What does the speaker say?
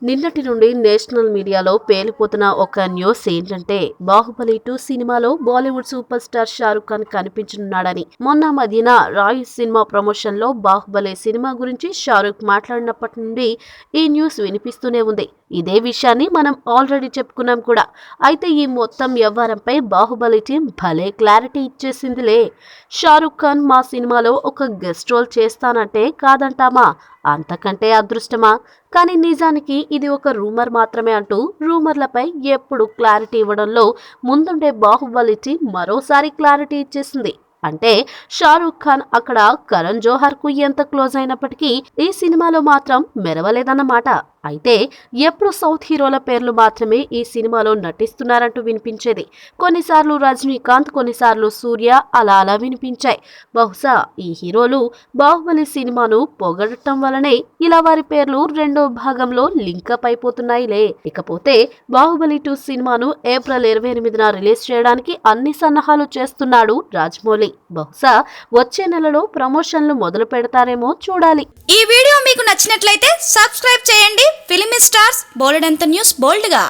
నిన్నటి నుండి నేషనల్ మీడియాలో పేలిపోతున్న ఒక న్యూస్ ఏంటంటే బాహుబలి 2 సినిమాలో బాలీవుడ్ సూపర్ స్టార్ షారుఖ్ ఖాన్ కనిపించనున్నాడని. మొన్న మధ్యన రాయ్ సినిమా ప్రమోషన్ లో బాహుబలి సినిమా గురించి షారుఖ్ మాట్లాడినప్పటి నుండి ఈ న్యూస్ వినిపిస్తూనే ఉంది. ఇదే విషయాన్ని మనం ఆల్రెడీ చెప్పుకున్నాం కూడా. అయితే ఈ మొత్తం వ్యవహారంపై బాహుబలి టీం భలే క్లారిటీ ఇచ్చేసిందిలే. షారుఖ్ ఖాన్ మా సినిమాలో ఒక గెస్ట్ రోల్ చేస్తానంటే కాదంటామా? అంతకంటే అదృష్టమా? కానీ నిజానికి ఇది ఒక రూమర్ మాత్రమే అంటూ రూమర్లపై ఎప్పుడు క్లారిటీ ఇవ్వడంలో ముందుండే బాహుబలి టీం మరోసారి క్లారిటీ ఇచ్చేసింది. అంటే షారూఖ్ ఖాన్ అక్కడ కరణ్ జోహర్ కు ఎంత క్లోజ్ అయినప్పటికీ ఈ సినిమాలో మాత్రం మెరవలేదన్నమాట. అయితే ఎప్పుడు సౌత్ హీరోల పేర్లు మాత్రమే ఈ సినిమాలో నటిస్తున్నారంటూ వినిపించేది. కొన్నిసార్లు రజనీకాంత్, కొన్నిసార్లు సూర్య అలా వినిపించాయి. బహుశా ఈ హీరోలు బాహుబలి సినిమాను పొగడటం వలనే ఇలా వారి పేర్లు రెండో భాగంలో లింకప్ అయిపోతున్నాయిలే. ఇకపోతే బాహుబలి 2 సినిమాను ఏప్రిల్ 28న రిలీజ్ చేయడానికి అన్ని సన్నాహాలు చేస్తున్నాడు రాజమౌళి. బహుశా వచ్చే నెలలో ప్రమోషన్లు మొదలు పెడతారేమో చూడాలి. ఈ వీడియో మీకు నచ్చినట్లయితే సబ్స్క్రైబ్ చేయండి. ఫిలిమి స్టార్స్ బోలెడంత న్యూస్ బోల్డ్ గా.